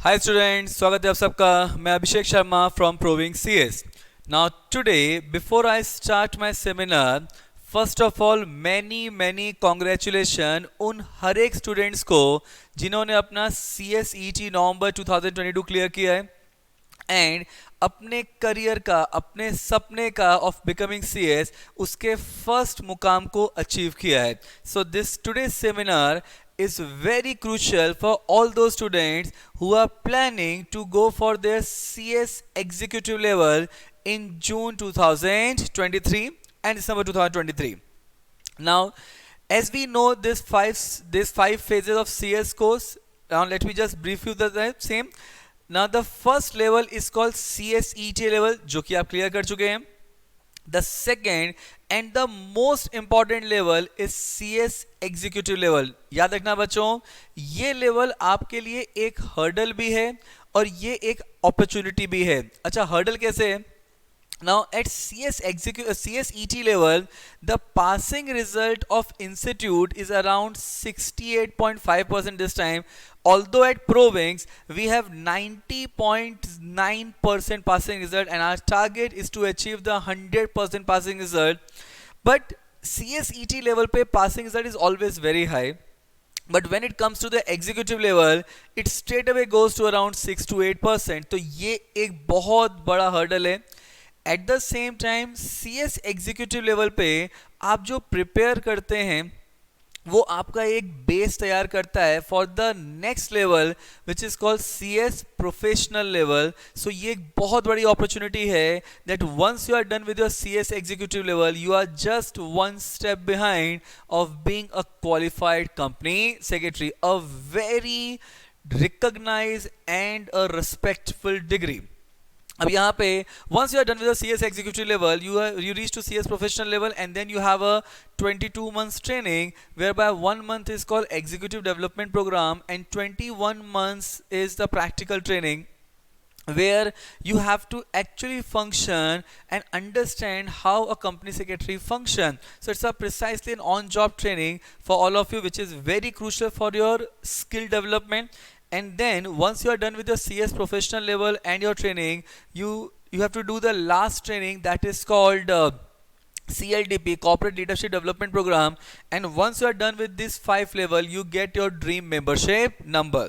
Hi students, स्वागत है आप सबका. मैं Abhishek Sharma from Proving CS. Now today, before I start my seminar, first of all many congratulations उन हर एक स्टूडेंट्स को जिन्होंने अपना CSET नवंबर 2022 क्लियर किया है एंड अपने करियर का, अपने सपने का ऑफ बिकमिंग सीएस उसके फर्स्ट मुकाम को अचीव किया है. So this today seminar is very crucial for all those students who are planning to go for their CS executive level in June 2023 and December 2023. Now, as we know this five phases of CS course, now let me just brief you the same. Now the first level is called CSET level जो कि आप clear कर चुके हैं. The second and the most important level is CS executive level. याद रखना बच्चों, ये लेवल आपके लिए एक हर्डल भी है और ये एक अपॉर्चुनिटी भी है. अच्छा, हर्डल कैसे है? Now at CSET level, the passing result of institute is around 68.5% this time. Although at Provings we have 90.9% passing result and our target is to achieve the 100% passing result. But CSET level पे passing result is always very high. But when it comes to the executive level, it straight away goes to around 6 to 8%. तो ये एक बहुत बड़ा hurdle है. At the same time CS executive level पे आप जो प्रिपेयर करते हैं वो आपका एक बेस तैयार करता है for the next level which is called CS professional level. So ये एक बहुत बड़ी अपॉर्चुनिटी है that once you are done with your CS executive level you are just one step behind of being a qualified company secretary, a very recognised and a respectful degree. अब यहाँ पे once you are done with the CS executive level, you reach to CS professional level and then you have a 22 months training whereby 1 month is called executive development program and 21 months is the practical training where you have to actually function and understand how a company secretary function. So it's a precisely an on-job training for all of you which is very crucial for your skill development. And then once you are done with your CS professional level and your training, you have to do the last training that is called CLDP, Corporate Leadership Development Program. And once you are done with this 5 level, you get your dream membership number.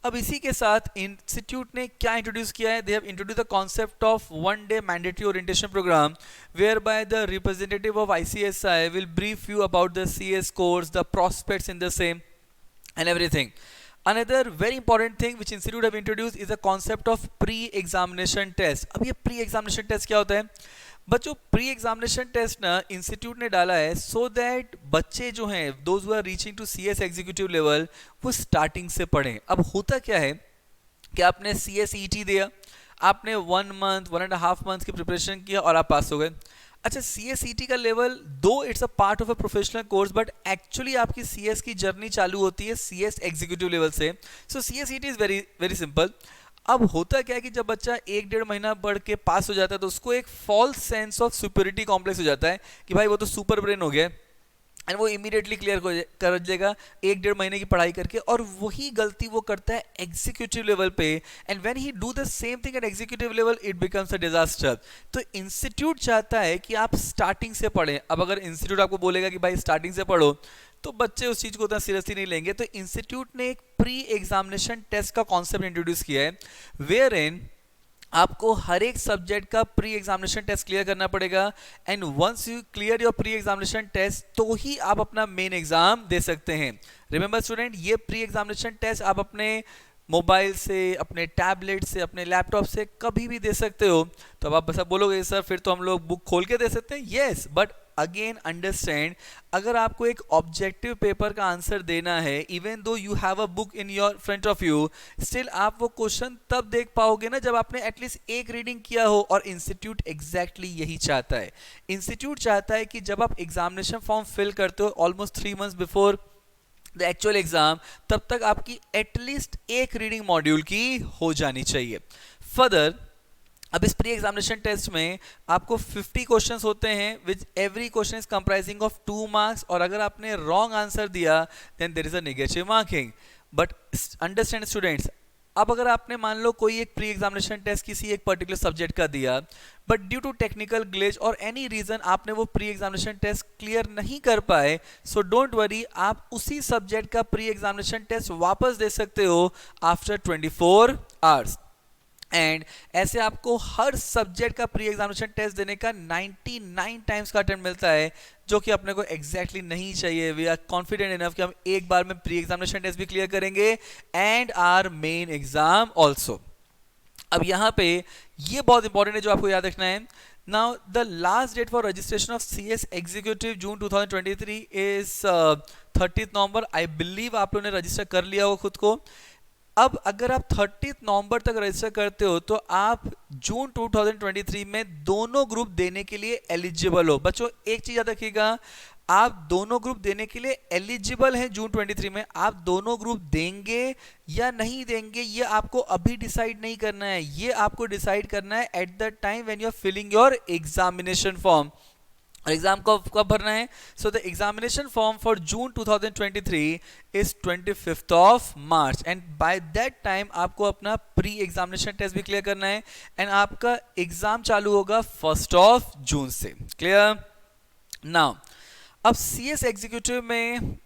अब इसी के साथ institute ने क्या introduce किया है? They have introduce the concept of 1 day mandatory orientation programme whereby the representative of ICSI will brief you about the CS course, the prospects in the same and everything. Another very important thing which institute have introduced is the concept of pre-examination test. अब ये pre-examination test क्या होता है? बच्चों, pre-examination test ना institute ने डाला है so that बच्चे जो हैं those who are reaching to CS executive level वो starting से पढ़ें. अब होता क्या है कि आपने CSET दिया, आपने 1 month 1.5 months की प्रिपरेशन किया और आप पास हो गए. अच्छा, CSET का लेवल दो it's a part of a professional course but actually आपकी CS की जर्नी चालू होती है CS एग्जीक्यूटिव लेवल से. सो CSET is very very simple. अब होता क्या है कि जब बच्चा 1-1.5 महीना पढ़ के पास हो जाता है तो उसको एक false sense of superiority complex हो जाता है कि भाई वो तो सुपर ब्रेन हो गया एंड वो इमीडिएटली क्लियर कर देगा 1-1.5 महीने की पढ़ाई करके. और वही गलती वो करता है एग्जीक्यूटिव लेवल पे and when he do the same thing at executive level it becomes a disaster. तो इंस्टीट्यूट चाहता है कि आप स्टार्टिंग से पढ़ें. अब अगर इंस्टीट्यूट आपको बोलेगा कि भाई स्टार्टिंग से पढ़ो तो बच्चे उस चीज़ को उतना सीरियसली नहीं लेंगे. तो इंस्टीट्यूट ने एक प्री एग्जामिनेशन टेस्ट का कॉन्सेप्ट इंट्रोड्यूस किया है वेयर इन आपको हर एक सब्जेक्ट का प्री एग्जामिनेशन टेस्ट क्लियर करना पड़ेगा and once you clear your pre examination test तो ही आप अपना मेन एग्जाम दे सकते हैं. रिमेंबर स्टूडेंट, ये प्री एग्जामिनेशन टेस्ट आप अपने मोबाइल से, अपने टैबलेट से, अपने लैपटॉप से कभी भी दे सकते हो. तो अब आप बस बोलोगे सर फिर तो हम लोग बुक खोल के दे सकते हैं. येस, बट अगेन अंडरस्टैंड, अगर आपको एक ऑब्जेक्टिव पेपर का आंसर देना है even though you have a book in your front of you, still आप वो क्वेश्चन तब देख पाओगे ना जब आपने एटलीस्ट एक रीडिंग किया हो. और इंस्टीट्यूट एग्जैक्टली यही चाहता है. इंस्टीट्यूट चाहता है कि जब आप एग्जामिनेशन फॉर्म फिल करते हो almost 3 months before the actual exam, तब तक आपकी एटलीस्ट एक रीडिंग मॉड्यूल की हो जानी चाहिए. फर्दर अब इस प्री एग्जामिनेशन टेस्ट में आपको 50 क्वेश्चंस होते हैं which every question is comprising of 2 marks और अगर आपने रॉन्ग आंसर दिया then there is a negative marking. But understand students, अब अगर आपने मान लो कोई एक प्री एग्जामिनेशन टेस्ट किसी एक पर्टिकुलर सब्जेक्ट का दिया, but due to technical glitch और एनी रीजन आपने वो प्री एग्जामिनेशन टेस्ट क्लियर नहीं कर पाए, सो डोंट वरी, आप उसी सब्जेक्ट का प्री एग्जामिनेशन टेस्ट वापस दे सकते हो आफ्टर 24 आवर्स। एंड ऐसे आपको हर सब्जेक्ट का प्री एग्जामिनेशन टेस्ट देने का 99 टाइम्स का अटेम्प्ट मिलता है, जो कि अपने को एग्जैक्टली नहीं चाहिए। वी आर कॉन्फिडेंट इनफ कि हम एक बार में प्री एग्जामिनेशन टेस्ट भी क्लियर करेंगे and our main exam also. अब यहाँ पे ये बहुत इंपॉर्टेंट है जो आपको याद रखना है। Now the last date for registration of CS executive June 2023 is 30 November. I believe आप लोगों ने रजिस्टर कर लिया हो खुद को। अब अगर आप 30 नवंबर तक रजिस्टर करते हो तो आप जून 2023 में दोनों ग्रुप देने के लिए एलिजिबल हो। बच्चों एक चीज याद रखिएगा, आप दोनों ग्रुप देने के लिए एलिजिबल हैं जून 23 में। आप दोनों ग्रुप देंगे या नहीं देंगे ये आपको अभी डिसाइड नहीं करना है, ये आपको डिसाइड करना है at the time when you are filling your examination form. Exam कब भरना है? So the examination form for June 2023 is 25th of March and by that time आपको अपना प्री एग्जामिनेशन टेस्ट भी क्लियर करना है एंड आपका एग्जाम चालू होगा 1st ऑफ जून से। क्लियर? नाउ अब CS एग्जीक्यूटिव में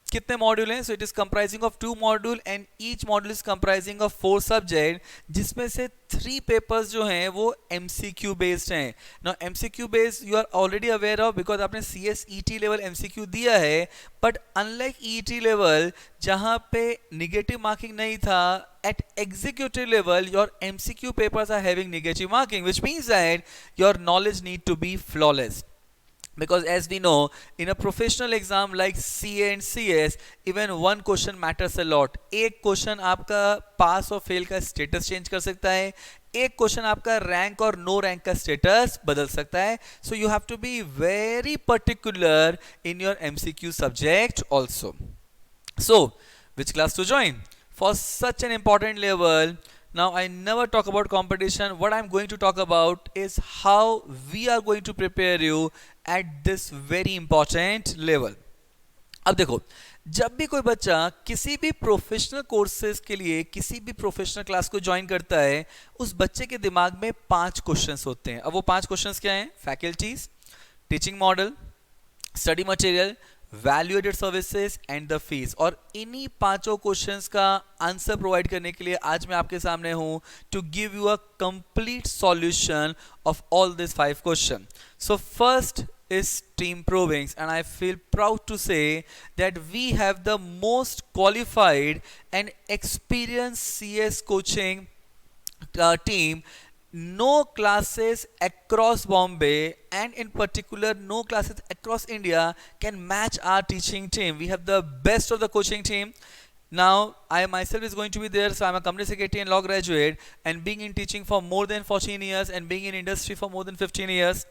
कितने मॉड्यूल हैं? So it is comprising of 2 module and each module is comprising of 4 subject, जिसमें से 3 पेपर्स जो हैं वो MCQ बेस्ड हैं। Now MCQ based you are already aware of because आपने CS ET लेवल MCQ दिया है, बट अनलाइक ET लेवल जहां पे निगेटिव मार्किंग नहीं था, at executive level your MCQ papers are having negative marking, which means that your knowledge need to be flawless. Because as we know, in a professional exam like CA and CS, even one question matters a lot. एक question आपका पास और fail का status change कर सकता है, एक question आपका rank और नो रैंक का स्टेटस बदल सकता है। So you have to be very particular in your MCQ subject also. So which class to join for such an important level? Now I never talk about competition. What I'm going to talk about is how we are going to prepare you at this very important level. अब देखो, जब भी कोई बच्चा किसी भी professional courses के लिए किसी भी प्रोफेशनल क्लास को ज्वाइन करता है, उस बच्चे के दिमाग में 5 क्वेश्चंस होते हैं। अब वो 5 क्वेश्चंस क्या हैं? Faculties, teaching model, study material, value added services and the fees. और इन्हीं 5 क्वेश्चंस का आंसर प्रोवाइड करने के लिए आज मैं आपके सामने हूं to give you a complete solution of all this 5 question. So first is team provings, and I feel proud to say that we have the most qualified and experienced CS coaching team. No classes across Bombay and in particular no classes across India can match our teaching team. We have the best of the coaching team. Now I myself is going to be there, so I'm a company secretary and law graduate, and being in teaching for more than 14 years and being in industry for more than 15 years.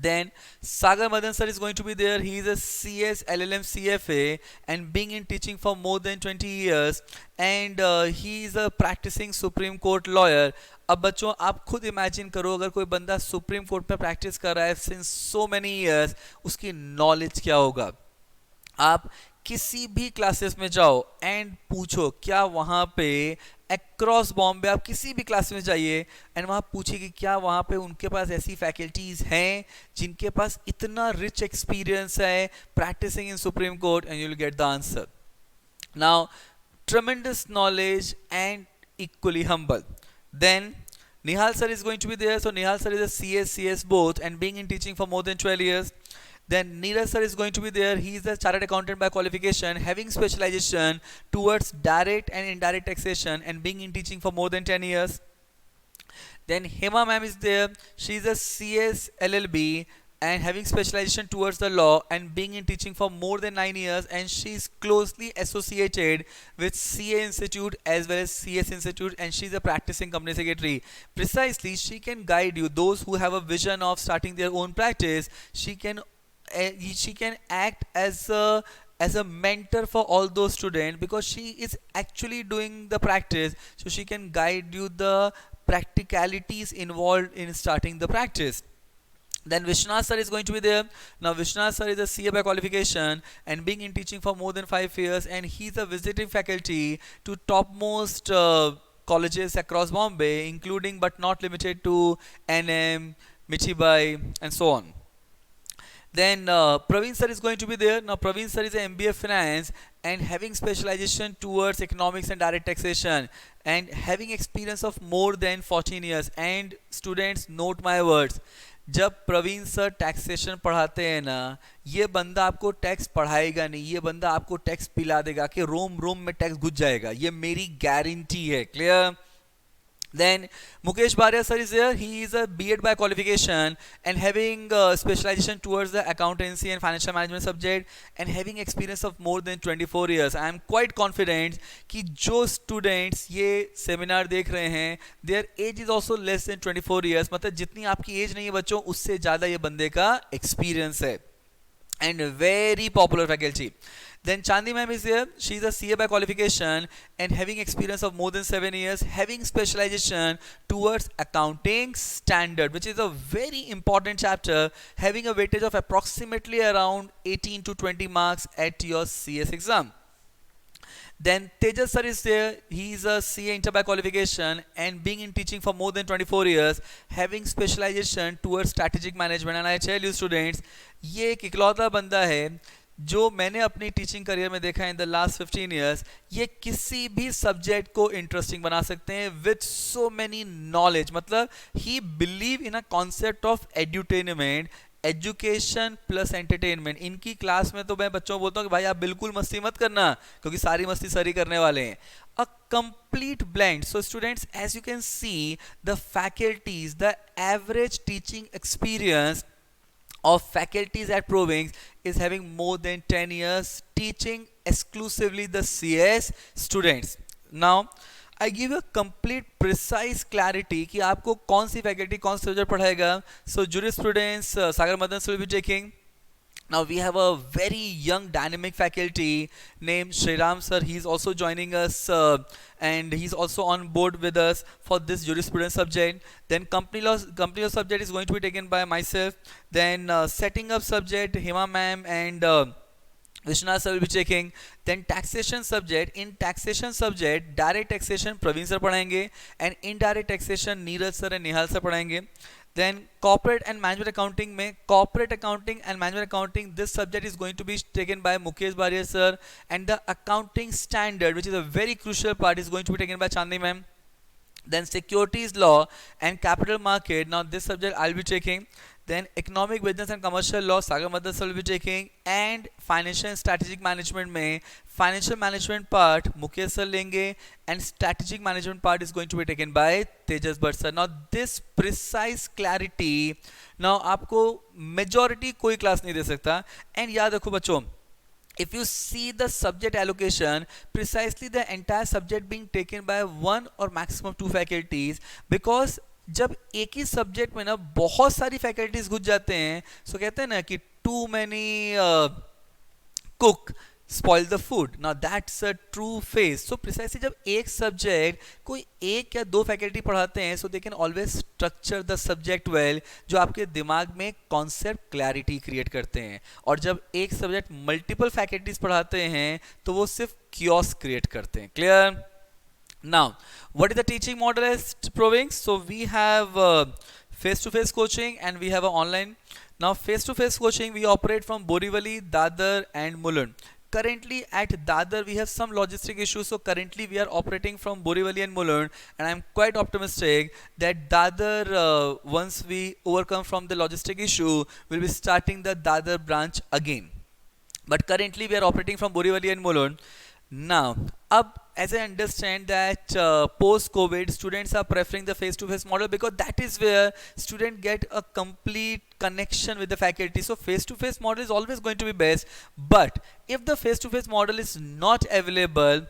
Then Sagar Madan sir is going to be there. He is a CS LLM CFA and being in teaching for more than 20 years, and he is a practicing Supreme Court lawyer. अब बच्चों आप खुद imagine करो, अगर कोई बंदा supreme court में practice कर रहा है सिंस सो मेनी ईयर्स, उसकी नॉलेज क्या होगा। आप किसी भी क्लासेस में जाओ एंड पूछो, क्या वहाँ पे अक्रॉस बॉम्बे आप किसी भी क्लास में जाइए एंड वहाँ पूछिए कि क्या वहाँ पे उनके पास ऐसी फैकल्टीज हैं जिनके पास इतना रिच एक्सपीरियंस है practicing in supreme court, and you will get the answer. Now tremendous knowledge and equally humble. Then Nihal sir is going to be there. So Nihal sir is a CS both and being in teaching for more than 12 years. Then Neeraj sir is going to be there. He is a chartered accountant by qualification, having specialization towards direct and indirect taxation and being in teaching for more than 10 years. Then Hema ma'am is there. She is a CS LLB and having specialization towards the law and being in teaching for more than 9 years, and she is closely associated with CA Institute as well as CS Institute, and she is a practicing company secretary. Precisely, she can guide you, those who have a vision of starting their own practice. She can act as a mentor for all those students because she is actually doing the practice, so she can guide you the practicalities involved in starting the practice. Then Vishwanath sir is going to be there. Now Vishwanath sir is a CA by qualification and being in teaching for more than 5 years, and he's a visiting faculty to topmost colleges across Bombay, including but not limited to NM, Michibai, and so on. Then Praveen sir is going to be there. Now Praveen sir is an MBA Finance and having specialization towards economics and direct taxation and having experience of more than 14 years. And students, note my words. जब Praveen sir taxation पढ़ाते हैं ना, ये बंदा आपको tax पढ़ाएगा नहीं, ये बंदा आपको टैक्स पिला देगा कि रोम रोम में टैक्स घुस जाएगा, ये मेरी गारंटी है. Clear? Then Mukesh Bharia sir is there. He is a B.Ed by qualification and having specialization towards the accountancy and financial management subject and having experience of more than 24 years. I am quite confident कि जो students ये seminar देख रहे हैं, their age is also less than 24 years. मतलब जितनी आपकी age नहीं है बच्चों, उससे ज़्यादा ये बंदे का experience है. And very popular faculty. Then Chandi ma'am is here. She is a CA by qualification and having experience of more than 7 years, having specialization towards accounting standard, which is a very important chapter, having a weightage of approximately around 18 to 20 marks at your CS exam. Then Tejas sir is there. He is a CA Inter by qualification and being in teaching for more than 24 years, having specialization towards strategic management. And I tell you students, ये एक इकलौता बंदा है जो मैंने अपनी teaching career में देखा है इन द लास्ट 15 years. ये किसी भी सब्जेक्ट को इंटरेस्टिंग बना सकते हैं विद सो मेनी नॉलेज. मतलब he believe in a concept of edutainment, education plus entertainment. इनकी क्लास में तो मैं बच्चों को बोलता हूँ कि भाई आप बिल्कुल मस्ती मत करना, क्योंकि सारी मस्ती सर ही करने वाले हैं. अ complete blend. So students, as you can see, the faculties, the average teaching experience of faculties at Provings is having more than 10 years teaching exclusively the CS students. Now I give you a complete precise clarity कि आपको कौन सी faculty कौन सा subject पढ़ाएगा. So jurisprudence Sagar Madan will be taking. Now we have a very young dynamic faculty named Shriram sir. He's also joining us and he's also on board with us for this jurisprudence subject. Then company law subject is going to be taken by myself. Then setting up subject Hima ma'am and Vishwanath sir will be taking. Then taxation subject, in taxation subject direct taxation Praveen sir पढ़ाएंगे and indirect taxation Neeraj sir and Nihal sir पढ़ाएंगे. Then corporate and management accounting में corporate accounting and management accounting, this subject is going to be taken by Mukesh Bharia sir, and the accounting standard, which is a very crucial part, is going to be taken by Chandni ma'am. Then securities law and capital market, now this subject I'll be taking. Then economic business and commercial law Sagar Madan sir will be taking, and financial and strategic management में financial management part Mukesh sir लेंगे and strategic management part is going to be taken by Tejas Bhatt sir. Now this precise clarity, now आपको majority कोई class नहीं दे सकता. And याद रखो बच्चों, if you see the subject allocation, precisely the entire subject being taken by one or maximum two faculties, because जब एक ही subject में ना बहुत सारी फैकल्टीज घुस जाते हैं, सो कहते हैं ना कि too many cook spoil the food. Now that's a true face. So precisely जब एक सब्जेक्ट कोई एक या दो फैकल्टी पढ़ाते हैं, so they can always structure the subject well, जो आपके दिमाग में कॉन्सेप्ट क्लैरिटी क्रिएट करते हैं. और जब एक सब्जेक्ट मल्टीपल फैकल्टीज पढ़ाते हैं तो वो सिर्फ क्योस क्रिएट करते हैं. Clear? Now, what is the teaching model at Provings? So we have face-to-face coaching and we have an online. Now face-to-face coaching we operate from Borivali, Dadar and Mulund. Currently at Dadar we have some logistic issues, so currently we are operating from Borivali and Mulund, and I am quite optimistic that Dadar, once we overcome from the logistic issue, will be starting the Dadar branch again. But currently we are operating from Borivali and Mulund. Now, as I understand that post-COVID, students are preferring the face-to-face model because that is where students get a complete connection with the faculty. So face-to-face model is always going to be best. But if the face-to-face model is not available,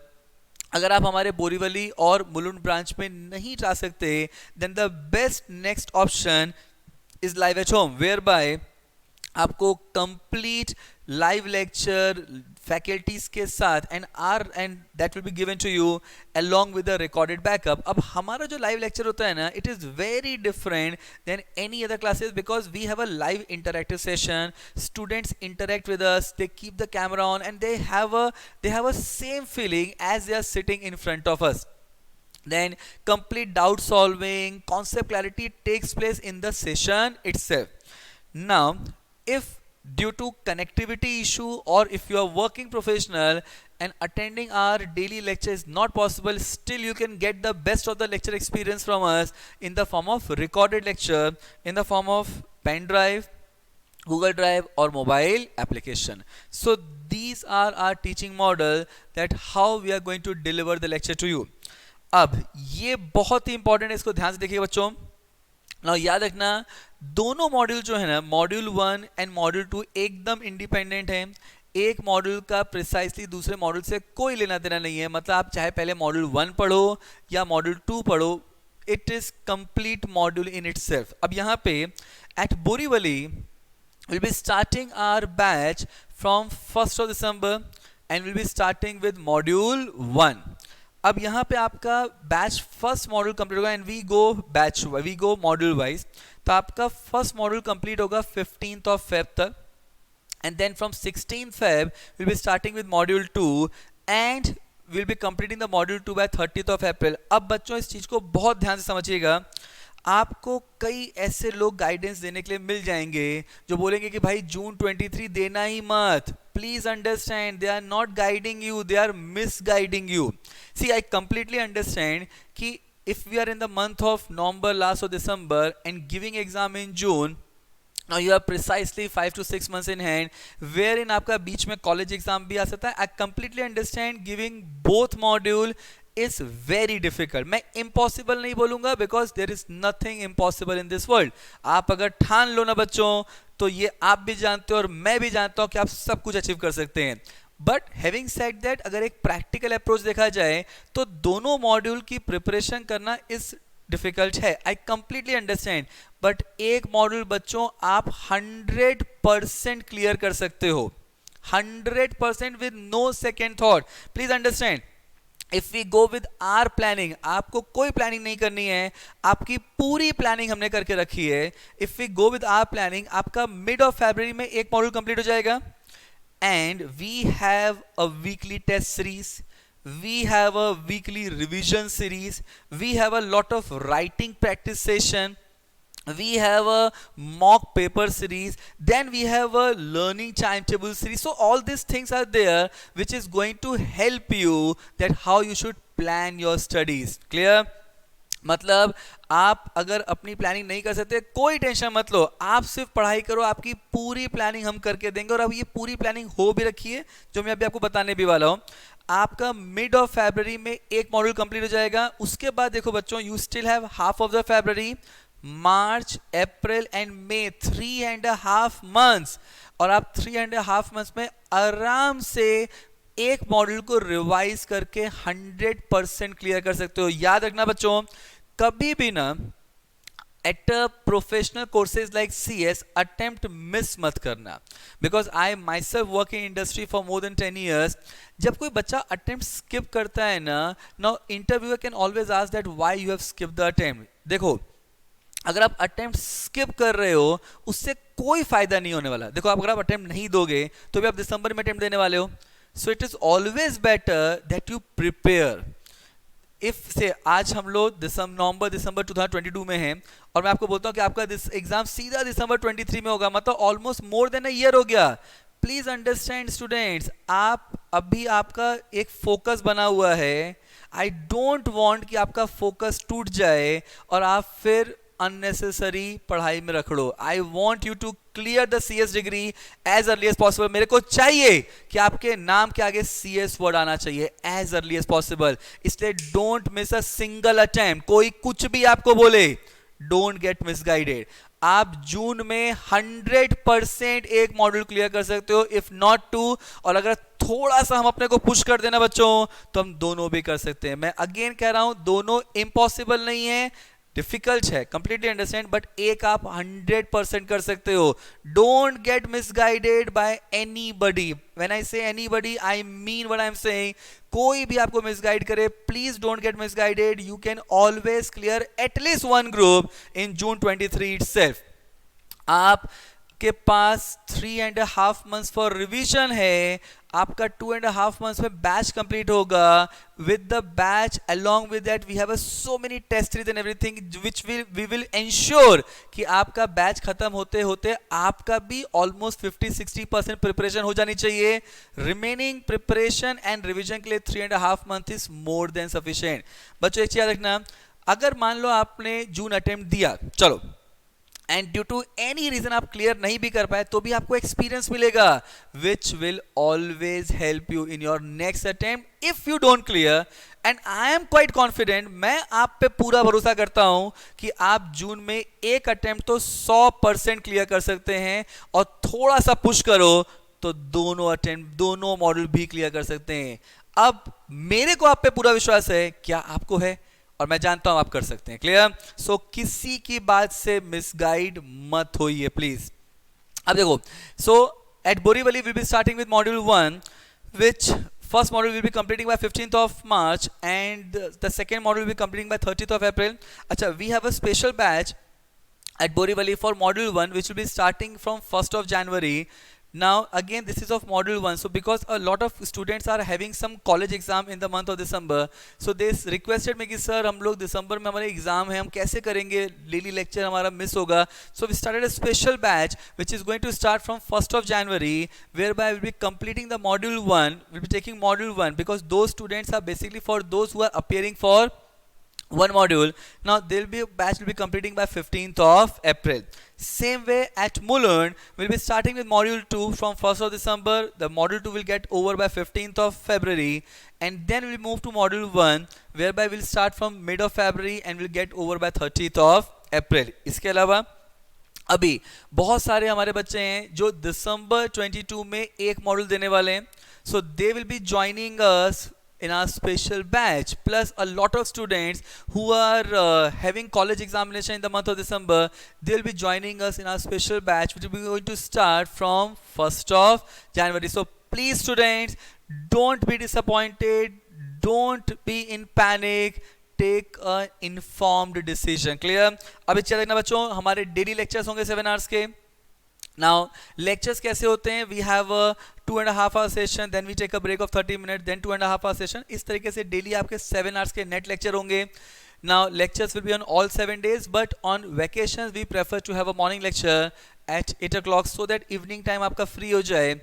अगर आप हमारे बोरीवली और Mulund branch में नहीं जा सकते, then the best next option is live at home, whereby आपको complete live lecture faculties के साथ and that will be given to you along with the recorded backup. अब हमारा जो लाइव लेक्चर होता है ना, it is very different than any other classes because we have a live interactive session. Students interact with us, they keep the camera on and they have a same feeling as they are sitting in front of us. Then complete doubt solving, concept clarity takes place in the session itself. Now, if due to connectivity issue or if you are working professional and attending our daily lecture is not possible, still you can get the best of the lecture experience from us in the form of recorded lecture, in the form of pen drive, Google Drive or mobile application. So these are our teaching model that how we are going to deliver the lecture to you. अब ये बहुत ही important है, इसको ध्यान से देखिए बच्चों. ना याद रखना, दोनों मॉड्यूल जो है ना, मॉड्यूल 1 एंड मॉड्यूल 2 एकदम इंडिपेंडेंट है. एक मॉड्यूल का प्रिसाइसली दूसरे मॉड्यूल से कोई लेना देना नहीं है. मतलब आप चाहे पहले मॉड्यूल 1 पढ़ो या मॉड्यूल 2 पढ़ो, it is complete module in itself. अब यहाँ पे at Borivali will be starting our batch from 1st of December and will be starting with module 1. अब यहाँ पे आपका बैच फर्स्ट मॉड्यूल कंप्लीट होगा and we go module wise. तो आपका फर्स्ट मॉड्यूल कंप्लीट होगा 15th of Feb तक and then from 16th Feb will be starting with module 2 and will be completing the module 2 by 30th of April. अब बच्चों इस चीज को बहुत ध्यान से समझिएगा. आपको कई ऐसे लोग गाइडेंस देने के लिए मिल जाएंगे जो बोलेंगे कि भाई जून 23 देना ही मत. Please understand, they are not guiding you, they are misguiding you. See, I completely understand कि if we are in the month of November, last of December and giving exam in June, now you have precisely 5 to 6 months in hand, wherein आपका बीच में college exam भी आ सकता है. I completely understand giving both module is very difficult. मैं impossible नहीं बोलूँगा because there is nothing impossible in this world. आप अगर ठान लो ना बच्चों, तो ये आप भी जानते हो और मैं भी जानता हूँ कि आप सब कुछ अचीव कर सकते हैं. बट हैविंग सेड दैट, अगर एक प्रैक्टिकल अप्रोच देखा जाए तो दोनों मॉड्यूल की प्रिपरेशन करना इस डिफिकल्ट है. आई कंप्लीटली अंडरस्टैंड, बट एक मॉड्यूल बच्चों आप 100% क्लियर कर सकते हो, 100% with no second thought. Please understand, if we go with our planning, आपको कोई प्लानिंग नहीं करनी है, आपकी पूरी प्लानिंग हमने करके रखी है. If we go with our planning, आपका मिड ऑफ फरवरी में एक मॉड्यूल कंप्लीट हो जाएगा and we have a weekly test series, we have a weekly revision series, we have a lot of writing practice session, we have a mock paper series, then we have a learning timetable series. So all these things are there which is going to help you that how you should plan your studies. Clear? मतलब आप अगर अपनी planning नहीं कर सकते, कोई tension मत लो, आप सिर्फ पढ़ाई करो, आपकी पूरी प्लानिंग हम करके देंगे. और अब ये पूरी प्लानिंग हो भी रखी है जो मैं अभी आपको बताने भी वाला हूँ. आपका मिड ऑफ फरवरी में एक मॉड्यूल कंप्लीट हो जाएगा. उसके बाद देखो बच्चों, you still have half of the February, March, April and May, 3.5 months. और आप 3.5 months में आराम से एक मॉड्यूल को रिवाइज करके 100% क्लियर कर सकते हो. याद रखना बच्चों, कभी भी ना at a professional courses like CS attempt miss मत करना, because I myself work in industry for more than 10 years. जब कोई बच्चा attempt skip करता है ना, now interviewer can always ask that why you have skipped the attempt. देखो, अगर आप अटेम्प्ट स्किप कर रहे हो उससे कोई फायदा नहीं होने वाला. देखो, अगर आप अटेम्प्ट नहीं दोगे तो भी आप दिसंबर में अटेम्प्ट देने वाले हो. सो it is always better that you prepare. If से आज हम लोग नवंबर दिसंबर 2022 में हैं और मैं आपको बोलता हूं कि आपका एग्जाम सीधा दिसंबर 23 में होगा, मतलब almost more than a year हो गया. प्लीज अंडरस्टैंड स्टूडेंट्स, आप अभी आपका एक फोकस बना हुआ है. आई डोंट वांट कि आपका फोकस टूट जाए और आप फिर अननेसेसरी पढ़ाई में रख लो. I want you to clear the CS degree as early as possible. मेरे को चाहिए कि आपके नाम के आगे CS वर्ड आना चाहिए एज अर्ली एज पॉसिबल. इसलिए don't miss a single attempt. कोई कुछ भी आपको बोले, डोंट गेट मिसगाइडेड. आप जून में 100% एक मॉड्यूल क्लियर कर सकते हो, इफ नॉट 2. और अगर थोड़ा सा हम अपने को पुश कर देना बच्चों, तो हम दोनों भी कर सकते हैं. मैं अगेन कह रहा हूं, दोनों इम्पॉसिबल नहीं है. डिफिकल्ट है, कंप्लीटली अंडरस्टैंड, बट एक आप 100% कर सकते हो. Don't get misguided by anybody. When I say anybody I mean what I am saying. कोई भी आपको मिसगाइड करे, please don't get misguided. You can always clear at least one group in June 23 itself. आप के पास 3.5 months फॉर रिवीजन है. आपका 2.5 months में batch complete होगा. With the batch along with that we have so many test series and everything which we will ensure कि आपका batch खत्म होते होते आपका भी ऑलमोस्ट 50-60% प्रिपरेशन हो जानी चाहिए. रिमेनिंग प्रिपरेशन एंड रिविजन के लिए 3.5 months is more than sufficient. बच्चों एक चीज याद रखना, अगर मान लो आपने जून अटेम्प्ट दिया, चलो, and due to any reason आप क्लियर नहीं भी कर पाए, तो भी आपको एक्सपीरियंस मिलेगा which will always help you in your next attempt if you don't clear. And I am quite confident, मैं आप पे पूरा भरोसा करता हूं कि आप जून में एक अटेम्प्ट तो 100% क्लियर कर सकते हैं, और थोड़ा सा पुश करो तो दोनों अटेम्प्ट, दोनों मॉड्यूल भी क्लियर कर सकते हैं. अब मेरे को आप पे पूरा विश्वास है, क्या आपको है? और मैं जानता हूं आप कर सकते हैं. क्लियर? सो किसी की बात से मिसगाइड मत होइए प्लीज. अब देखो, so at Borivali will be starting with module 1, which first module will be completing by 15th of March and the second module will be completing by 30th of April. Acha, we have a special batch at Borivali for module 1 which will be starting from 1st of January. Now again this is of module 1, so because a lot of students are having some college exam in the month of December, so they requested me कि sir हम लोग दिसंबर में हमारे exam है, हम कैसे करेंगे, daily lecture हमारा मिस होगा. So we started a special batch which is going to start from 1st of January, whereby we'll be completing the module 1, we'll be taking module 1 because those students are basically for those who are appearing for one module. Now there will be a batch will be completing by 15th of April. Same way at Mulund we'll be starting with module 2 from 1st of December. The module 2 will get over by 15th of February, and then we'll move to module 1 whereby we'll start from mid of February and we'll get over by 30th of April. इसके अलावा अभी बहुत सारे हमारे बच्चे हैं जो दिसंबर 22 में एक मॉड्यूल देने वाले हैं. So they will be joining us in our special batch, plus a lot of students who are having college examination in the month of December, they'll be joining us in our special batch which will be going to start from 1st of January. So please students, don't be disappointed, don't be in panic, take a informed decision. Clear? अब इच्छा देखना बच्चों, हमारे daily lectures होंगे 7 hours के. Now lectures कैसे होते हैं? We have a 2.5 hour session, then we take a break of 30 minutes, then 2.5 hour session. इस तरीके से डेली आपके 7 hours के नेट लेक्चर होंगे. Now lectures will be on all 7 days, but on vacations we prefer to have a morning lecture at 8 o'clock so that evening time आपका free हो जाए.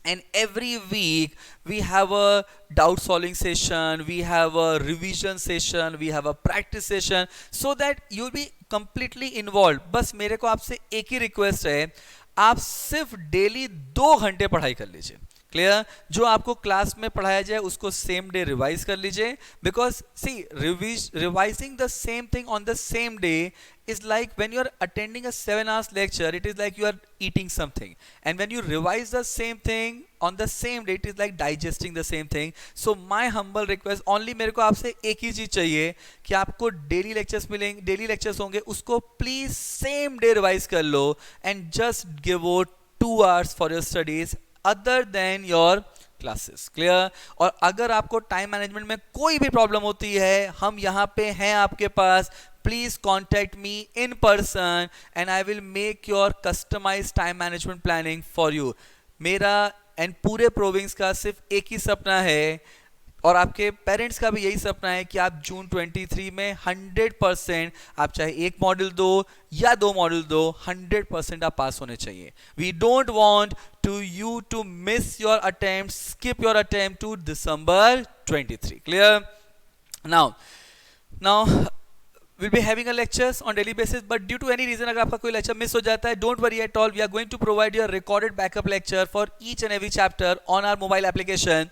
And every week we have a doubt solving session, we have a revision session, we have a practice session, so that you'll be completely involved. बस मेरे को आपसे एक ही request है, आप सिर्फ डेली 2 घंटे पढ़ाई कर लीजिए. क्लियर? जो आपको क्लास में पढ़ाया जाए उसको सेम डे रिवाइज कर लीजिए. Because see revising the same thing on the same day is like when you are attending a 7 hours lecture, it is like you are eating something, and when you revise the same thing on the same day, it is like digesting the same thing. So my humble request, only मेरे को आपसे एक ही चीज चाहिए कि आपको daily lectures मिलेंगे, daily lectures होंगे, उसको प्लीज सेम डे रिवाइज कर लो and just give out 2 hours for your studies other than your classes. Clear? और अगर आपको टाइम मैनेजमेंट में कोई भी प्रॉब्लम होती है, हम यहाँ पे हैं आपके पास. Please contact me in person and I will make your customized time management planning for you. मेरा एंड पूरे प्रोविंस का सिर्फ एक ही सपना है, और आपके पेरेंट्स का भी यही सपना है कि आप जून 23 में 100%, आप चाहे एक मॉड्यूल दो या 2 मॉड्यूल दो, 100% आप पास होने चाहिए. We don't want to you to miss your attempt, skip your attempt to December 23. Clear? Now we'll be having a lectures on daily basis, but due to any reason अगर आपका कोई lecture miss हो जाता है, don't worry at all. We are going to provide you a recorded backup lecture for each and every chapter on our mobile application,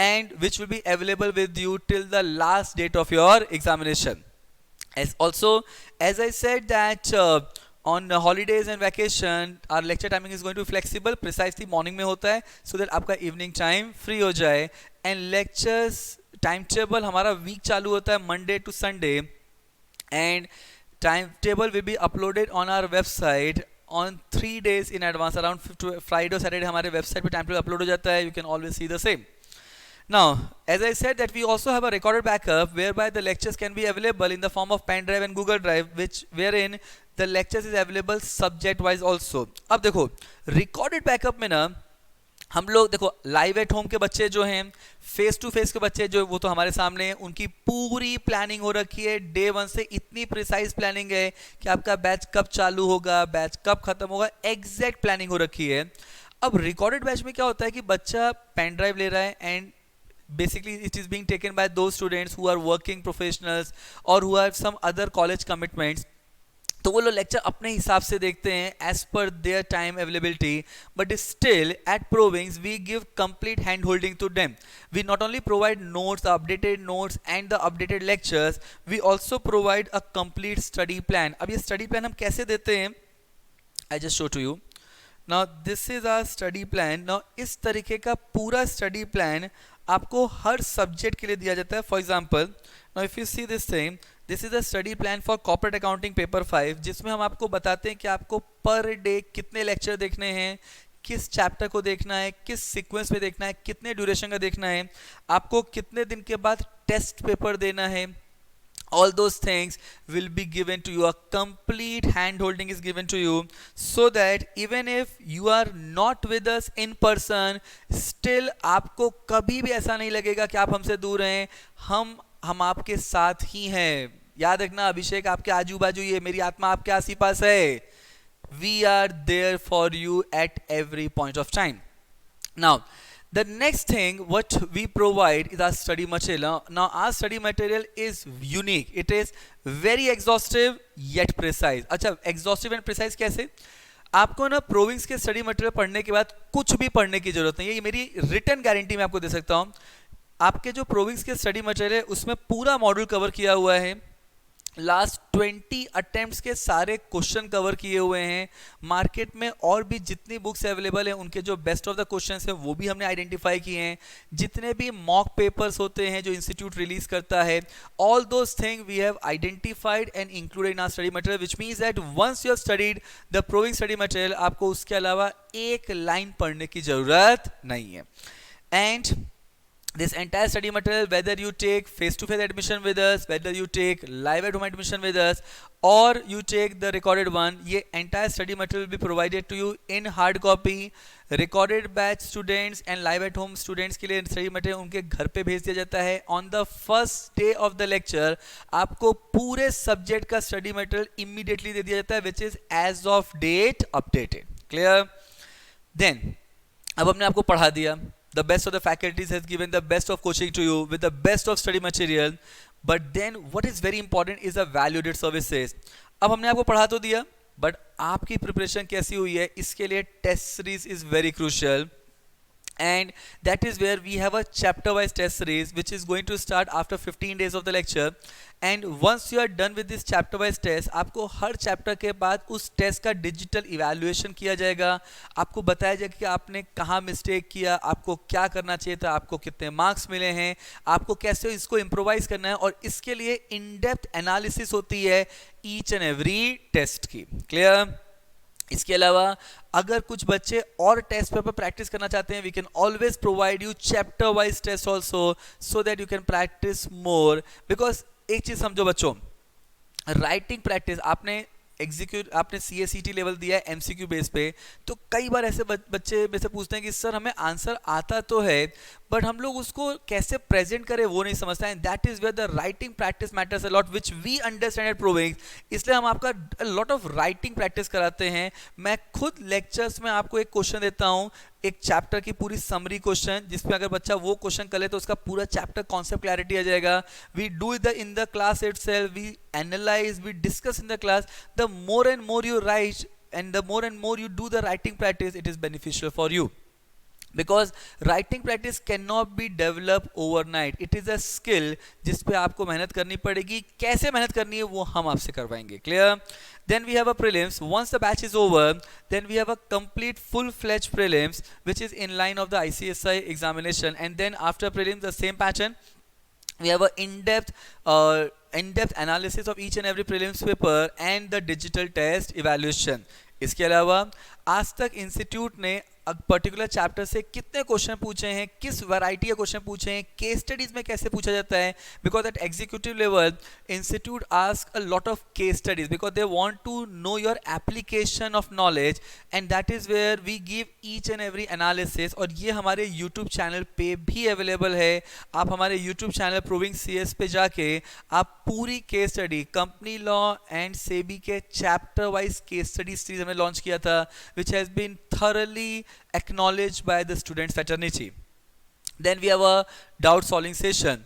and which will be available with you till the last date of your examination. As I said that on holidays and vacation our lecture timing is going to be flexible, precisely morning में होता है, so that आपका evening time free हो जाए. And lectures timetable हमारा week चालू होता है Monday to Sunday. and timetable will be uploaded on our website on 3 days in advance. Around Friday or Saturday हमारे website पे timetable upload हो जाता है. You can always see the same. Now, as I said that we also have a recorded backup whereby the lectures can be available in the form of pen drive and Google Drive, which wherein the lectures is available subject wise also. अब देखो recorded backup में ना हम लोग देखो live at home के बच्चे जो हैं, फेस टू फेस के बच्चे जो वो तो हमारे सामने हैं, उनकी पूरी प्लानिंग हो रखी है डे वन से. इतनी प्रिसाइज प्लानिंग है कि आपका बैच कब चालू होगा, बैच कब खत्म होगा, एग्जैक्ट प्लानिंग हो रखी है. अब रिकॉर्डेड बैच में क्या होता है कि बच्चा पेन ड्राइव ले रहा है and basically it is being taken by those students who are working professionals or who have some other college commitments. तो वो लोग लेक्चर अपने हिसाब से देखते हैं एज पर their time availability. But still at Provings we give complete hand holding to them. We not only provide notes, updated notes and the updated lectures, we also provide a complete study plan. अब ये study plan हम कैसे देते हैं, I just show to you. Now this is our study plan. Now इस तरीके का पूरा स्टडी प्लान आपको हर सब्जेक्ट के लिए दिया जाता है. For example now if you see this thing, this is a study plan for corporate accounting paper 5, जिसमें हम आपको बताते हैं कि आपको पर डे कितने लेक्चर देखने हैं, किस चैप्टर को देखना है, किस सीक्वेंस में देखना है, कितने ड्यूरेशन का देखना है, आपको कितने दिन के बाद टेस्ट पेपर देना है. All those things will be given to you. A complete hand holding is given to you, so that even if you are not with us in person, still आपको कभी भी ऐसा नहीं लगेगा कि आप हमसे दूर हैं. हम आपके साथ ही हैं. याद रखना अभिषेक आपके आजू बाजू, ये मेरी आत्मा आपके आस पास है. We are there for you at every point of time. Now the next thing what we provide is our study material. Now our study material is unique. It is very exhaustive yet precise. अच्छा, exhaustive and precise कैसे? आपको ना प्रोविंग्स के study material पढ़ने के बाद कुछ भी पढ़ने की जरूरत नहीं है. ये मेरी रिटर्न गारंटी मैं आपको दे सकता हूँ. आपके जो प्रोविंग्स के स्टडी मटेरियल है उसमें पूरा मॉड्यूल कवर किया हुआ है. लास्ट 20 अटेम्प्ट्स के सारे क्वेश्चन कवर किए हुए हैं. मार्केट में और भी जितनी बुक्स अवेलेबल हैं उनके जो बेस्ट ऑफ द क्वेश्चंस हैं वो भी हमने आइडेंटिफाई किए हैं. जितने भी मॉक पेपर्स होते हैं जो इंस्टीट्यूट रिलीज करता है, all those thing we have identified and included in our study material, which means that once you have studied the Proving study material, आपको उसके अलावा एक लाइन पढ़ने की जरूरत नहीं है. And this entire study material, whether you take face-to-face admission with us, whether you take live at home admission with us, or you take the recorded one, ये entire study material will be provided to you in hard copy. recorded batch students and live at home students के लिए study material उनके घर पे भेज दिया जाता है. on the first day of the lecture आपको पूरे subject का study material immediately दे दिया जाता है, which is as of date updated. clear? then अब हमने आपको पढ़ा दिया. The best of the faculties has given the best of coaching to you with the best of study material. But then what is very important is the valued services. अब हमने आपको पढ़ा तो दिया, but आपकी प्रिपरेशन कैसी हुई है इसके लिए test series is very crucial. And that is where we have a chapter wise test series which is going to start after 15 days of the lecture. And once you are done with this chapter wise test, आपको हर chapter के बाद उस test का digital evaluation किया जाएगा. आपको बताया जाएगा कि आपने कहाँ मिस्टेक किया, आपको क्या करना चाहिए था, आपको कितने मार्क्स मिले हैं, आपको कैसे इसको इम्प्रोवाइज करना है. और इसके लिए इन डेप्थ एनालिसिस होती है ईच एंड एवरी टेस्ट की. क्लियर? इसके अलावा अगर कुछ बच्चे और टेस्ट पेपर प्रैक्टिस करना चाहते हैं, we can always provide you chapter wise test also, so that you can practice more. Because एक चीज समझो बच्चों, राइटिंग प्रैक्टिस आपने आपने CSET लेवल दिया है MCQ बेस पे, तो कई बार ऐसे बच्चे में से पूछते हैं कि सर हमें आंसर आता तो है बट हम लोग उसको कैसे प्रेजेंट करें वो नहीं समझते हैं. That is where the writing practice matters a lot, which we understand at Proving. इसलिए हम आपका लॉट ऑफ राइटिंग प्रैक्टिस कराते हैं. मैं खुद लेक्चर्स में आपको एक क्वेश्चन देता हूं, एक चैप्टर की पूरी समरी क्वेश्चन, जिसमें अगर बच्चा वो क्वेश्चन कर ले तो उसका पूरा चैप्टर कॉन्सेप्ट क्लैरिटी आ जाएगा. We do in the class itself, we analyse, we discuss in the class. The more and more you write and the more and more you do the writing practice, it is beneficial for you. Because writing practice cannot be developed overnight. It is a skill जिस पे आपको मेहनत करनी पड़ेगी. कैसे मेहनत करनी है वो हम आपसे करवाएंगे. Clear? Then we have a prelims. Once the batch is over, then we have a complete full-fledged prelims, which is in line of the ICSI examination. And then after prelims, the same pattern. we have a in-depth analysis of each and every prelims paper and the digital test evaluation. इसके अलावा आज तक institute ने particular chapter से कितने question पूछे हैं, किस वैरायटी के क्वेश्चन पूछे हैं, केस स्टडीज में कैसे पूछा जाता है, because at executive level institute ask a lot of case studies because they want to know your application of knowledge, and that is where we give each and every analysis. और ये हमारे YouTube channel पे भी available है. आप हमारे YouTube channel proving CS पे जाके आप पूरी case study, company law and SEBI के chapter wise case study series हमने लॉन्च किया था, which has been thoroughly acknowledged by the students fraternity. Then we have a doubt solving session.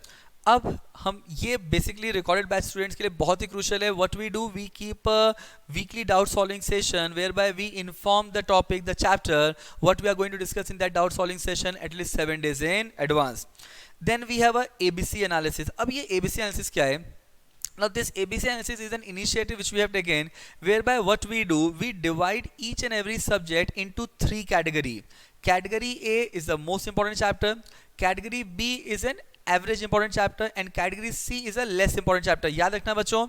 अब हम ये बेसिकली रिकॉर्डेड बैच स्टूडेंट्स के लिए बहुत ही क्रूशियल है. What we do, we keep a weekly doubt solving session whereby we inform the topic, the chapter what we are going to discuss in that doubt solving session at least 7 days in advance. Then we have a ABC analysis. अब ये ABC analysis क्या है? Now this ABC analysis is an initiative which we have taken whereby what we do, we divide each and every subject into 3 categories. Category A is the most important chapter, category B is an average important chapter, and category C is a less important chapter. याद रखना बच्चों,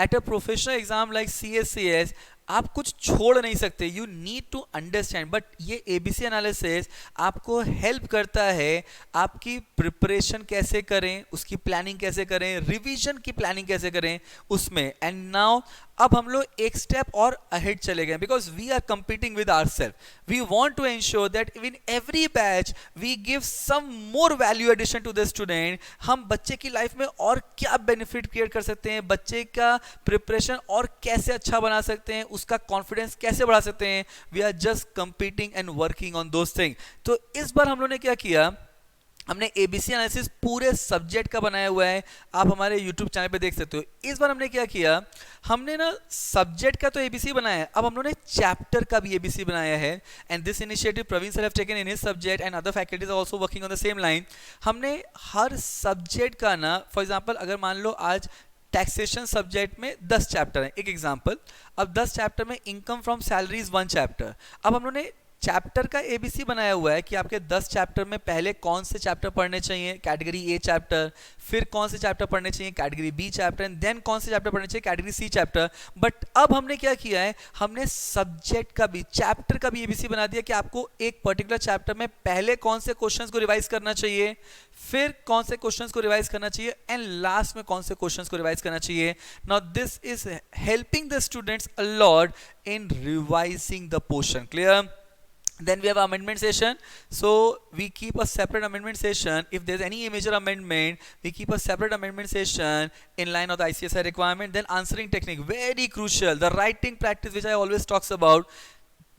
at a professional exam like CSCS आप कुछ छोड़ नहीं सकते, you need to understand. But ये ABC analysis आपको हेल्प करता है आपकी प्रिपरेशन कैसे करें, उसकी प्लानिंग कैसे करें, रिवीजन की प्लानिंग कैसे करें उसमें. एंड नाउ अब हम लोग एक स्टेप और अहेड चले गए because we are competing with ourselves. We want to ensure that in every batch we give some more value addition to the student. हम बच्चे की लाइफ में और क्या बेनिफिट क्रिएट कर सकते हैं, बच्चे का प्रिपरेशन और कैसे अच्छा बना सकते हैं, उसका कॉन्फिडेंस कैसे बढ़ा सकते हैं. We are just competing and working on those thing. तो इस बार हम लोगों ने क्या किया, हमने ABC एनालिसिस पूरे सब्जेक्ट का बनाया हुआ है, आप हमारे YouTube चैनल पे देख सकते हो. इस बार हमने क्या किया, हमने ना सब्जेक्ट का तो ABC बनाया है, अब हम लोगों ने चैप्टर का भी ABC बनाया है. And this initiative Praveen sir have taken in his subject and other faculties are also working on the same line. हमने हर सब्जेक्ट का ना, फॉर एग्जांपल अगर मान लो आज टैक्सेशन सब्जेक्ट में 10 चैप्टर हैं, एक एग्जांपल, अब 10 चैप्टर में income from salary is 1 chapter. अब हम लोगों ने चैप्टर का ABC बनाया हुआ है कि आपके 10 चैप्टर में पहले कौन से चैप्टर पढ़ने चाहिए, कैटेगरी A चैप्टर, फिर कौन से चैप्टर पढ़ने चाहिए, category B chapter, and then कौन से चैप्टर पढ़ने चाहिए, कैटेगरी C चैप्टर. बट अब हमने क्या किया है, हमने सब्जेक्ट का भी, चैप्टर का भी ABC बना दिया कि आपको एक पर्टिकुलर चैप्टर में पहले कौन से क्वेश्चंस को रिवाइज करना चाहिए, फिर कौन से क्वेश्चंस को रिवाइज करना चाहिए, एंड लास्ट में कौन से क्वेश्चंस को रिवाइज करना चाहिए. Now this is helping the students a lot in revising the portion. Clear? Then we have amendment session. So we keep a separate amendment session. If there's any major amendment, we keep a separate amendment session in line of the ICSI requirement. Then answering technique, very crucial. The writing practice which I always talks about,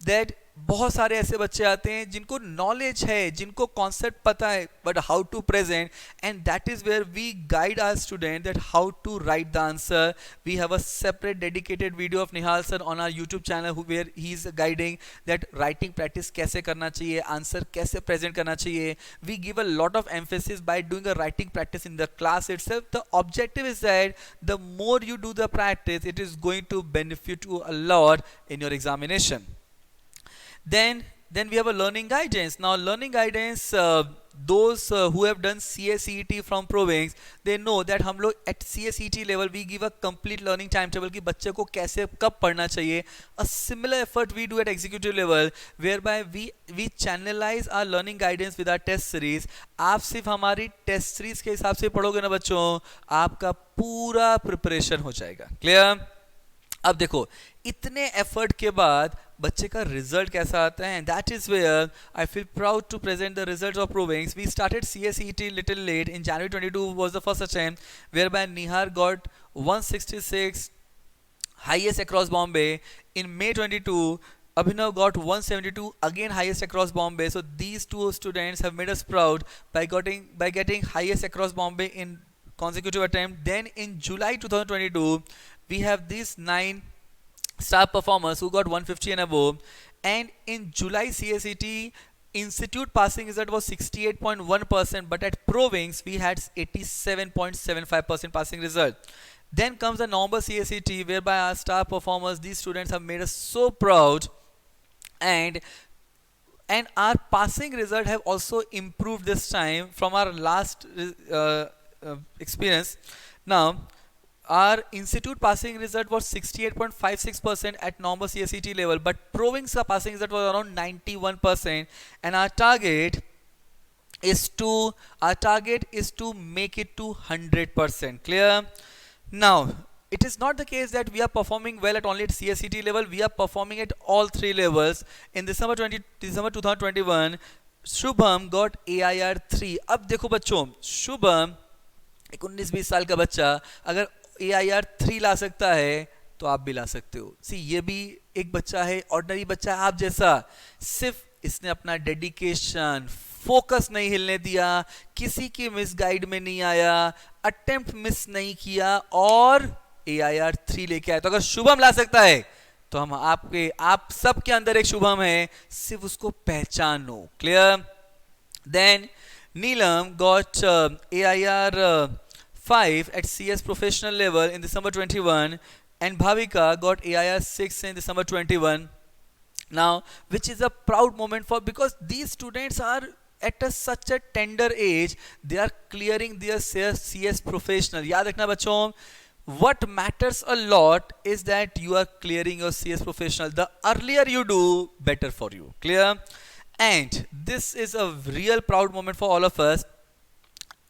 that बहुत सारे ऐसे बच्चे आते हैं जिनको knowledge है, जिनको concept पता है, but how to present, and that is where we guide our student that how to write the answer. We have a separate dedicated video of Nihal sir on our YouTube channel where he is guiding that writing practice कैसे करना चाहिए, answer कैसे present करना चाहिए. We give a lot of emphasis by doing a writing practice in the class itself. The objective is that the more you do the practice, it is going to benefit you a lot in your examination. Then we have a learning guidance. Now learning guidance, those who have done CSET from Provings, they know that हम लोग at CSET level we give a complete learning timetable कि बच्चे को कैसे कब पढ़ना चाहिए. A similar effort we do at executive level whereby we channelize our learning guidance with our test series. आप सिर्फ हमारी टेस्ट सीरीज के हिसाब से पढ़ोगे ना बच्चों, आपका पूरा प्रिपरेशन हो जाएगा. क्लियर? अब देखो इतने एफर्ट के बाद बच्चे का रिजल्ट कैसा आता है, and that is where I feel proud to present the results of Provings. We started CSET little late. In January 22 was the first attempt whereby Nihar got 166 highest across Bombay. In May 22 Abhinav got 172, again highest across Bombay. So these two students have made us proud by getting highest across Bombay in consecutive attempt. Then in July 2022 we have these 9 star performers who got 150 and above, and in July CSET institute passing result was 68.1%, but at Provings we had 87.75% passing result. Then comes the November CSET whereby our star performers, these students have made us so proud, and our passing result have also improved this time from our last experience. Now, our institute passing result was 68.56% at normal CSET level, but Provings का passing result was around 91%, and our target is to make it to 100%. Clear? Now, it is not the case that we are performing well at only at CSET level. We are performing at all three levels. In December 2021, Shubham got AIR 3. अब देखो बच्चों, शुभम एक 19-20 साल का बच्चा अगर AIR 3 ला सकता है तो आप भी ला सकते हो. सी ये भी एक बच्चा है, ऑर्डिनरी बच्चा है आप जैसा, सिर्फ इसने अपना डेडिकेशन, फोकस नहीं हिलने दिया, किसी की मिस गाइड में नहीं आया, अटेम्प्ट मिस नहीं किया और AIR 3 लेके आया. तो अगर शुभम ला सकता है तो आप सबके अंदर एक शुभम है, सिर्फ उसको पहचानो. Clear? Then Neelam got AIR 5 at CS professional level in December 21, and Bhavika got AIR 6 in December 21. Now, which is a proud moment for, because these students are at such a tender age, they are clearing their CS professional. याद रखना बच्चों, what matters a lot is that you are clearing your CS professional. The earlier you do, better for you. Clear? And this is a real proud moment for all of us.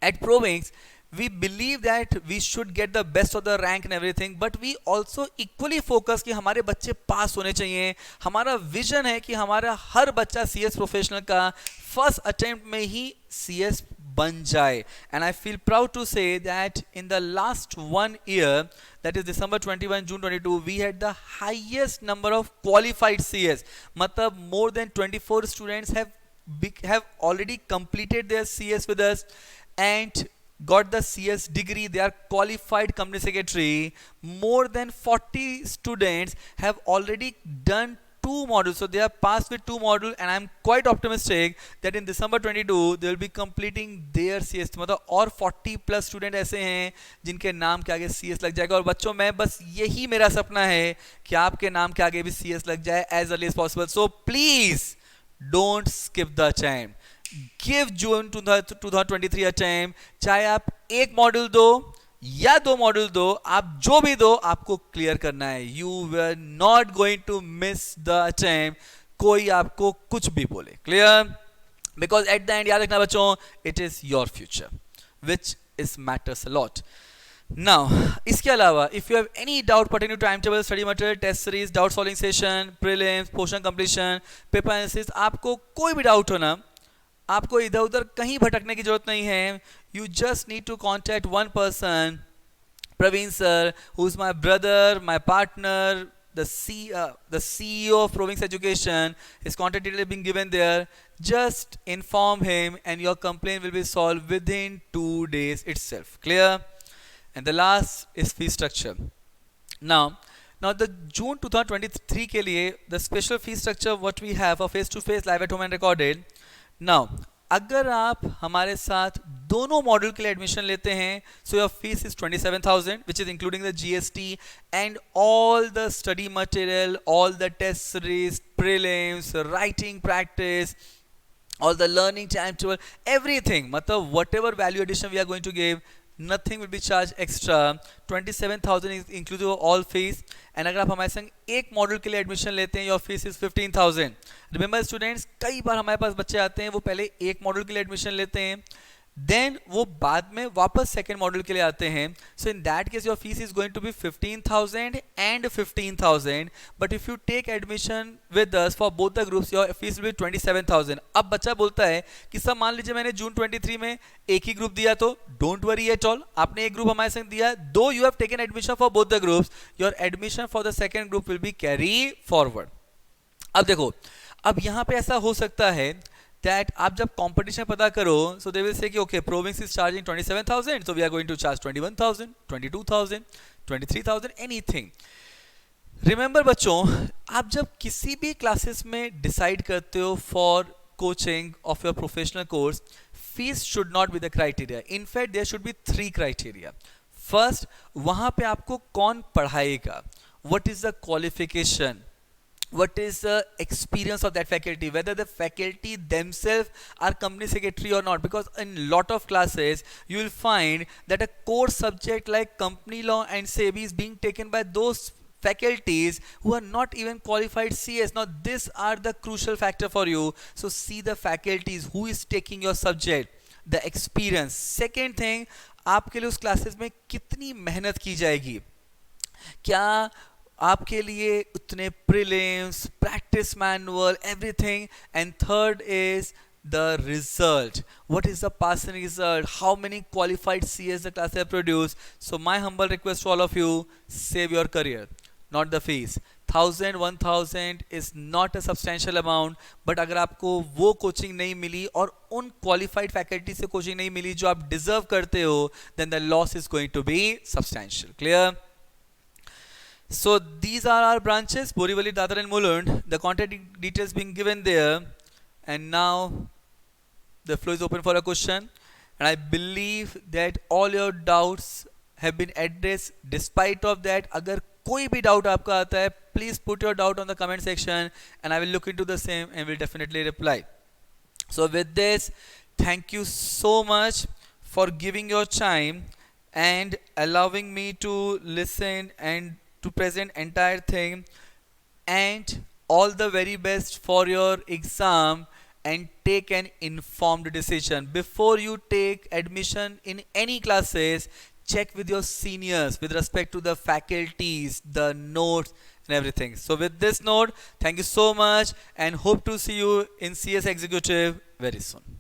At Provings, we believe that we should get the best of the rank and everything, but we also equally focus कि हमारे बच्चे पास होने चाहिए. हमारा vision है कि हमारा हर बच्चा CS प्रोफेशनल का फर्स्ट अटेम्प्ट में ही CS बन जाए. And I feel proud to say that in the last 1 year, that is December 21, June 22, we had the highest number of qualified CS. मतलब more than 24 students have already completed their CS with us and got the CS degree. They are qualified company secretary. More than 40 students have already done 2 modules, so they are passed with 2 modules, and I am quite optimistic that in December 22 they will be completing their CS. मतलब और 40 plus student ऐसे हैं जिनके नाम के आगे CS लग जाएगा. और बच्चों, मैं बस यही मेरा सपना है कि आपके नाम के आगे भी CS लग जाए as early as possible. So please don't skip the time. Give June 2023 a time. चाहे आप एक मॉड्यूल दो या 2 मॉड्यूल दो, आप जो भी दो आपको क्लियर करना है. You were not going to miss the time. कोई आपको कुछ भी बोले. Clear? Because at the end, याद रखना बच्चों, it is your future, which is matters a lot. Now, इसके अलावा if you have any doubt pertaining to timetable, study material, test series, doubt solving session, prelims, portion completion, paper analysis, आपको कोई भी doubt हो ना, आपको इधर उधर कहीं भटकने की जरूरत नहीं है. You just need to contact one person, Praveen sir, who is my brother, my partner, the CEO of Provings Education. His contact details have been given there. Just inform him and your complaint will be solved within 2 days itself. Clear? And the last is fee structure. Now the June 2023 के लिए the special fee structure what we have for face to face, live at home and recorded. Now, अगर आप हमारे साथ दोनों module के लिए admission लेते हैं, so your fees is 27,000, which is including the GST and all the study material, all the test series, prelims, writing practice, all the learning timetable, everything. मतलब whatever value addition we are going to give, nothing will be charged extra. 27,000 is inclusive of all fees. And अगर आप हमारे संग एक module के लिए admission लेते हैं, your fees is 15,000. Remember students, कई बार हमारे पास बच्चे आते हैं, वो पहले एक मॉड्यूल के लिए एडमिशन लेते हैं, देन वो बाद में वापस सेकेंड मॉड्यूल के लिए आते हैं. So in that case your fees is going to be 15,000 and 15,000. But if you take admission with us for both the groups, your fees will be 27,000. अब बच्चा बोलता है कि सब मान लीजिए मैंने जून 23 में एक ही ग्रुप दिया, तो डोंट वरी एट ऑल, आपने एक ग्रुप हमारे संग दिया, दो you have taken admission for both the groups, your admission for the second group will be carry forward. अब देखो, अब यहाँ पे ऐसा हो सकता है that आप जब competition पता करो, so they will say कि okay, Provings is charging 27,000, so we are going to charge 21,000, 22,000, 23,000, anything. Remember बच्चों, आप जब किसी भी classes में decide करते हो for coaching of your professional course, fees should not be the criteria. In fact, there should be 3 criteria. First, वहाँ पे आपको कौन पढ़ाएगा, what is the qualification, what is the experience of that faculty, whether the faculty themselves are company secretary or not, because in lot of classes you will find that a core subject like company law and SEBI is being taken by those faculties who are not even qualified CS. Now these are the crucial factor for you, so see the faculties who is taking your subject, the experience. Second thing, आपके लिए उस classes में कितनी मेहनत की जाएगी, क्या आपके लिए उतने prelims, practice manual, everything. And third is the result, what is the passing result, how many qualified CS the class have produced. So my humble request to all of you, save your career, not the fees. 1000 is not a substantial amount, but अगर आपको वो coaching नहीं मिली और उन qualified faculty से coaching नहीं मिली जो आप डिजर्व करते हो, then the loss is going to be substantial. Clear? So these are our branches, Borivali, Dadar and Mulund. The contact details being given there. And now the floor is open for a question. And I believe that all your doubts have been addressed. Despite of that, अगर कोई भी doubt आपका आता है, please put your doubt on the comment section and I will look into the same and will definitely reply. So with this, thank you so much for giving your time and allowing me to listen and to present entire thing, and all the very best for your exam, and take an informed decision before you take admission in any classes. Check with your seniors with respect to the faculties, the notes and everything. So with this note, thank you so much and hope to see you in CS Executive very soon.